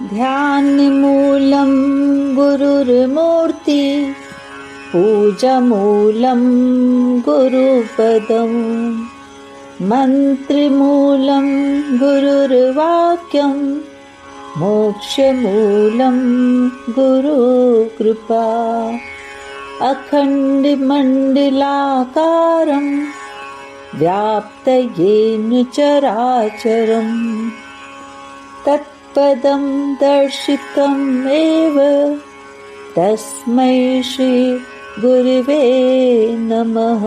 ध्यानमूलं गुरुर्मूर्ति पूजमूलं गुरुपदं मन्त्रमूलं गुरुर्वाक्यं मोक्षमूलं गुरुकृपा अखण्डमण्डलाकारं व्याप्तयेन चराचरं तत्पदं दर्शितम् एव तस्मै श्री गुरुवे नमः।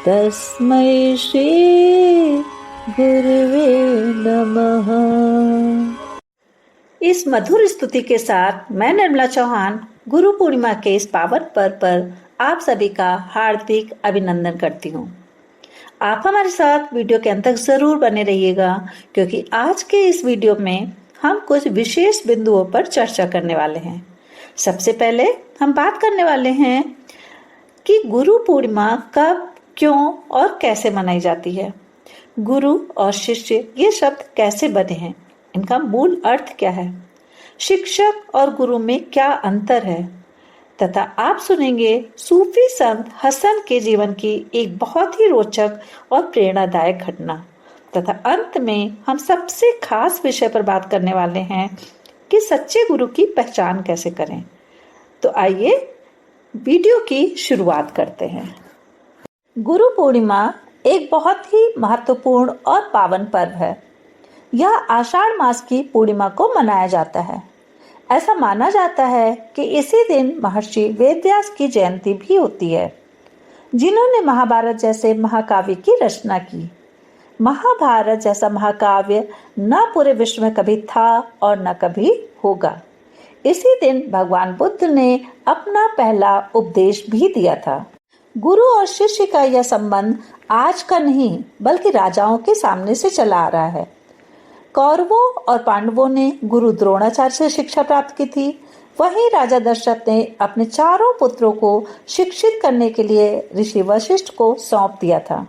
तस्मै श्री गुरुवे नमः। इस मधुर स्तुति के साथ मैं निर्मला चौहान गुरु पूर्णिमा के इस पावन पर्व पर आप सभी का हार्दिक अभिनंदन करती हूँ। आप हमारे साथ वीडियो के अंत तक जरूर बने रहिएगा, क्योंकि आज के इस वीडियो में हम कुछ विशेष बिंदुओं पर चर्चा करने वाले हैं। सबसे पहले हम बात करने वाले हैं कि गुरु पूर्णिमा कब, क्यों और कैसे मनाई जाती है। गुरु और शिष्य ये शब्द कैसे बने हैं, इनका मूल अर्थ क्या है, शिक्षक और गुरु में क्या अंतर है, तथा आप सुनेंगे सूफी संत हसन के जीवन की एक बहुत ही रोचक और प्रेरणादायक घटना। तथा अंत में हम सबसे खास विषय पर बात करने वाले हैं कि सच्चे गुरु की पहचान कैसे करें। तो आइए वीडियो की शुरुआत करते हैं। गुरु पूर्णिमा एक बहुत ही महत्वपूर्ण और पावन पर्व है। यह आषाढ़ मास की पूर्णिमा को मनाया जाता है। ऐसा माना जाता है कि इसी दिन महर्षि वेदव्यास की जयंती भी होती है, जिन्होंने महाभारत जैसे महाकाव्य की रचना की। महाभारत जैसा महाकाव्य न पूरे विश्व में कभी था और न कभी होगा। इसी दिन भगवान बुद्ध ने अपना पहला उपदेश भी दिया था। गुरु और शिष्य का यह संबंध आज का नहीं, बल्कि राजाओं के सामने से चला आ रहा है। कौरवों और पांडवों ने गुरु द्रोणाचार्य से शिक्षा प्राप्त की थी। वहीं राजा दशरथ ने अपने चारों पुत्रों को शिक्षित करने के लिए ऋषि वशिष्ठ को सौंप दिया था।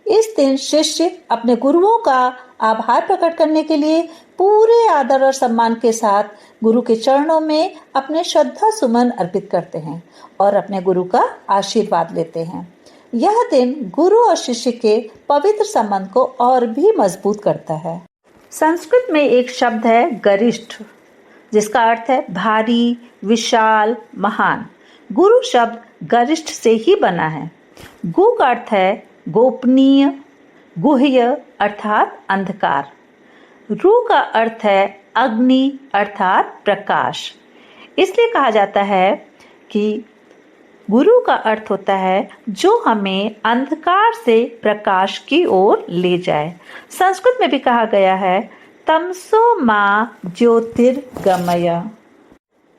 इस दिन शिष्य अपने गुरुओं का आभार प्रकट करने के लिए पूरे आदर और सम्मान के साथ गुरु के चरणों में अपने श्रद्धा सुमन अर्पित करते हैं और अपने गुरु का आशीर्वाद लेते हैं। यह दिन गुरु और शिष्य के पवित्र संबंध को और भी मजबूत करता है। संस्कृत में एक शब्द है गरिष्ठ, जिसका अर्थ है भारी, विशाल, महान। गुरु शब्द गरिष्ठ से ही बना है। गु का अर्थ है गोपनीय, गुह्य अर्थात अंधकार। रु का अर्थ है अग्नि अर्थात प्रकाश। इसलिए कहा जाता है कि गुरु का अर्थ होता है जो हमें अंधकार से प्रकाश की ओर ले जाए। संस्कृत में भी कहा गया है तमसो मा ज्योतिर्गमय।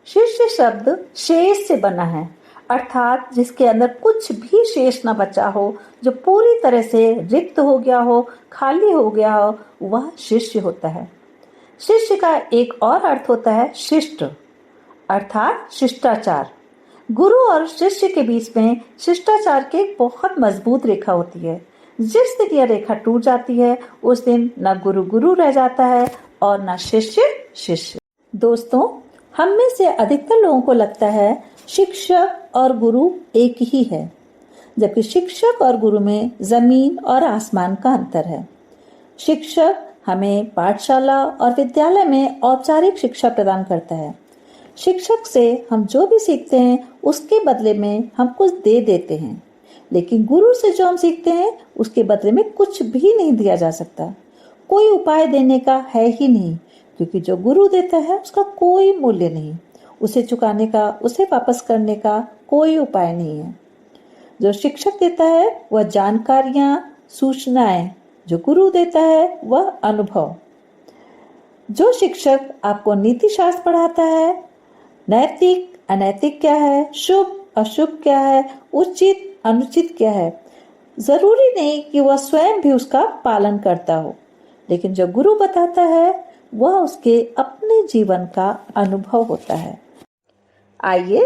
शिष्य शब्द शेष से बना है, अर्थात जिसके अंदर कुछ भी शेष न बचा हो, जो पूरी तरह से रिक्त हो गया हो, खाली हो गया हो, वह शिष्य होता है। शिष्य का एक और अर्थ होता है शिष्ट, अर्थात शिष्टाचार। गुरु और शिष्य के बीच में शिष्टाचार की एक बहुत मजबूत रेखा होती है। जिस दिन यह रेखा टूट जाती है, उस दिन न गुरु गुरु रह जाता है और न शिष्य शिष्य। दोस्तों, हम में से अधिकतर लोगों को लगता है शिक्षक और गुरु एक ही है, जबकि शिक्षक और गुरु में जमीन और आसमान का अंतर है। शिक्षक हमें पाठशाला और विद्यालय में औपचारिक शिक्षा प्रदान करता है। शिक्षक से हम जो भी सीखते हैं उसके बदले में हम कुछ दे देते हैं, लेकिन गुरु से जो हम सीखते हैं उसके बदले में कुछ भी नहीं दिया जा सकता। कोई उपाय देने का है ही नहीं, क्योंकि जो गुरु देता है उसका कोई मूल्य नहीं। उसे चुकाने का, उसे वापस करने का कोई उपाय नहीं है। जो शिक्षक देता है वह जानकारियां, सूचनाएं, जो गुरु देता है वह अनुभव। जो शिक्षक आपको नीति शास्त्र पढ़ाता है, नैतिक अनैतिक क्या है, शुभ अशुभ क्या है, उचित अनुचित क्या है, जरूरी नहीं कि वह स्वयं भी उसका पालन करता हो, लेकिन जो गुरु बताता है वह उसके अपने जीवन का अनुभव होता है। आइए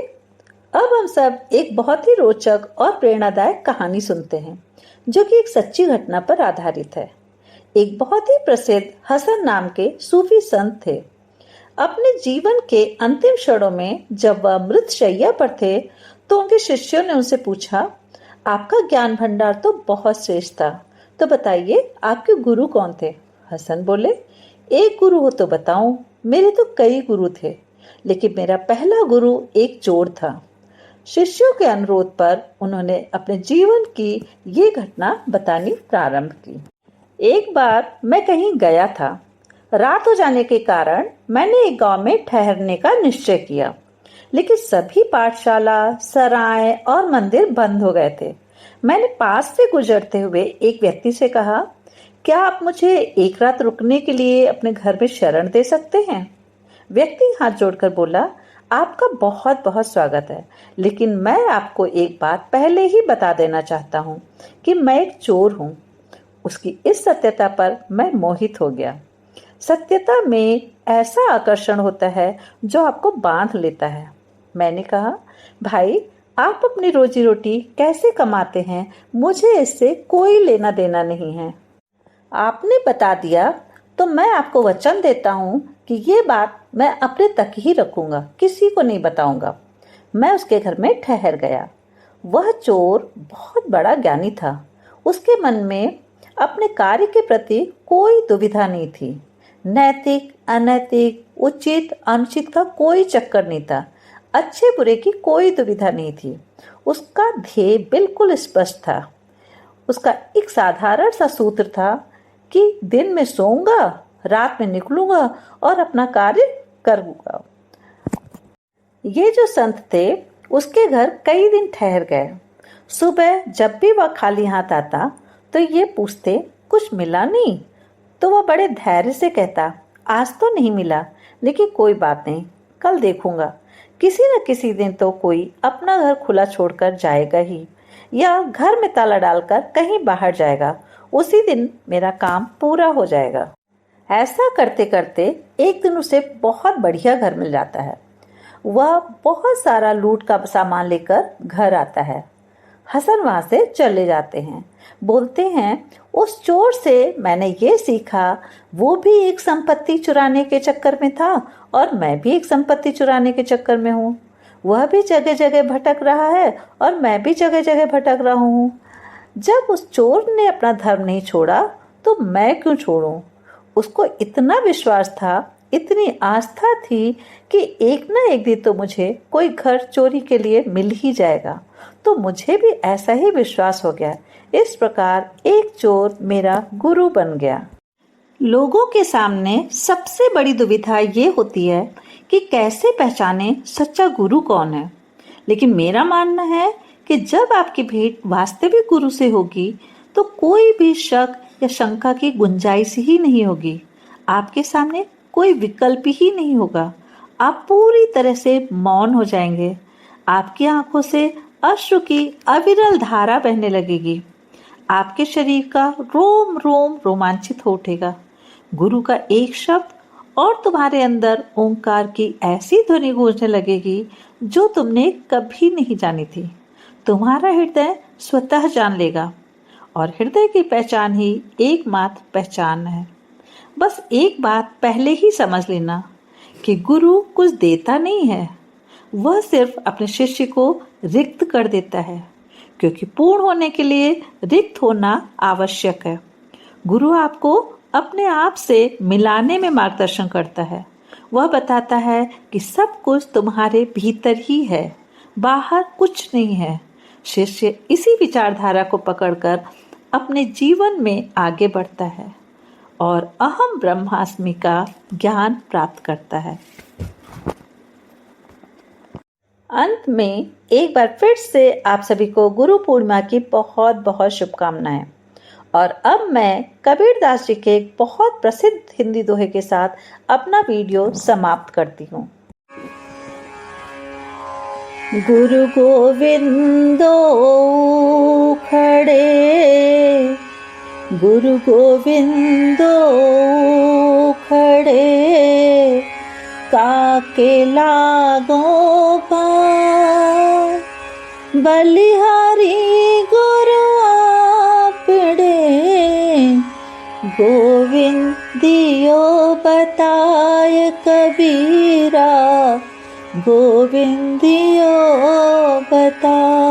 अब हम सब एक बहुत ही रोचक और प्रेरणादायक कहानी सुनते हैं, जो कि एक सच्ची घटना पर आधारित है। एक बहुत ही प्रसिद्ध हसन नाम के सूफी संत थे। अपने जीवन के अंतिम क्षणों में जब वह मृत शैया पर थे तो उनके शिष्यों ने उनसे पूछा, आपका ज्ञान भंडार तो बहुत श्रेष्ठ था, तो बताइए आपके गुरु कौन थे? हसन बोले, एक गुरु हो तो बताऊं, मेरे तो कई गुरु थे, लेकिन मेरा पहला गुरु एक चोर था। शिष्यों के अनुरोध पर उन्होंने अपने जीवन की ये घटना बतानी प्रारंभ की। एक बार मैं कहीं गया था। रात हो जाने के कारण मैंने एक गांव में ठहरने का निश्चय किया, लेकिन सभी पाठशाला, सराय और मंदिर बंद हो गए थे। मैंने पास से गुजरते हुए एक व्यक्ति से कहा, क्या आप मुझे एक रात रुकने के लिए अपने घर में शरण दे सकते हैं? व्यक्ति हाथ जोड़कर बोला, आपका बहुत बहुत स्वागत है, लेकिन मैं आपको एक बात पहले ही बता देना चाहता हूँ कि मैं एक चोर हूँ। उसकी इस सत्यता पर मैं मोहित हो गया। सत्यता में ऐसा आकर्षण होता है जो आपको बांध लेता है। मैंने कहा, भाई आप अपनी रोजी रोटी कैसे कमाते हैं, मुझे इससे कोई लेना देना नहीं है। आपने बता दिया तो मैं आपको वचन देता हूँ कि ये बात मैं अपने तक ही रखूंगा, किसी को नहीं बताऊंगा। मैं उसके घर में ठहर गया। वह चोर बहुत बड़ा ज्ञानी था। उसके मन में अपने कार्य के प्रति कोई दुविधा नहीं थी। नैतिक, अनैतिक, उचित, अनुचित का कोई चक्कर नहीं था। अच्छे बुरे की कोई दुविधा नहीं थी। उसका ध्येय बिल्कुल स्पष्ट था। उसका एक साधारण सा सूत्र था कि दिन में सोऊंगा, रात में निकलूंगा और अपना कार्य करूंगा। ये जो संत थे उसके घर कई दिन ठहर गए। सुबह जब भी वह खाली हाथ आता तो ये पूछते, कुछ मिला नहीं? तो वह बड़े धैर्य से कहता, आज तो नहीं मिला, लेकिन कोई बात नहीं, कल देखूंगा। किसी न किसी दिन तो कोई अपना घर खुला छोड़कर जाएगा ही, या घर में ताला डालकर कहीं बाहर जाएगा। उसी दिन मेरा काम पूरा हो जाएगा। ऐसा करते करते एक दिन उसे बहुत बढ़िया घर मिल जाता है। वह बहुत सारा लूट का सामान लेकर घर आता है। हसन वहां से चले जाते हैं। बोलते हैं, उस चोर से मैंने ये सीखा, वो भी एक संपत्ति चुराने के चक्कर में था और मैं भी एक संपत्ति चुराने के चक्कर में हूँ। वह भी जगह जगह भटक रहा है और मैं भी जगह जगह भटक रहा हूँ। जब उस चोर ने अपना धर्म नहीं छोड़ा तो मैं क्यों छोड़ूं? उसको इतना विश्वास था, इतनी आस्था थी कि एक ना एक दिन तो मुझे कोई घर चोरी के लिए मिल ही जाएगा। तो मुझे भी ऐसा ही विश्वास हो गया। इस प्रकार एक चोर मेरा गुरु बन गया। लोगों के सामने सबसे बड़ी दुविधा ये होती है कि कैसे पहचाने सच्चा गुरु कौन है। लेकिन मेरा मानना है कि जब आपकी भेंट वास्तविक गुरु से होगी तो कोई भी शक या शंका की गुंजाइश ही नहीं होगी। आपके सामने कोई विकल्प ही नहीं होगा। आप पूरी तरह से मौन हो जाएंगे। आपकी आंखों से अश्रु की अविरल धारा बहने लगेगी। आपके शरीर का रोम रोम रोमांचित हो उठेगा। गुरु का एक शब्द और तुम्हारे अंदर ओंकार की ऐसी ध्वनि गूंजने लगेगी जो तुमने कभी नहीं जानी थी। तुम्हारा हृदय स्वतः जान लेगा, और हृदय की पहचान ही एकमात्र पहचान है। बस एक बात पहले ही समझ लेना कि गुरु कुछ देता नहीं है, वह सिर्फ अपने शिष्य को रिक्त कर देता है, क्योंकि पूर्ण होने के लिए रिक्त होना आवश्यक है। गुरु आपको अपने आप से मिलाने में मार्गदर्शन करता है। वह बताता है कि सब कुछ तुम्हारे भीतर ही है, बाहर कुछ नहीं है। शिष्य इसी विचारधारा को पकड़कर अपने जीवन में आगे बढ़ता है और अहम ब्रह्मास्मि का ज्ञान प्राप्त करता है। अंत में एक बार फिर से आप सभी को गुरु पूर्णिमा की बहुत बहुत शुभकामनाएं। और अब मैं कबीरदास जी के एक बहुत प्रसिद्ध हिंदी दोहे के साथ अपना वीडियो समाप्त करती हूँ। गुरु गोविंदो खड़े, गुरु गोविंदो खड़े, काके लागो पार, बलिहारी गुरु आपड़े, गोविंद दियो बताय कबीरा गोविंदियो बता।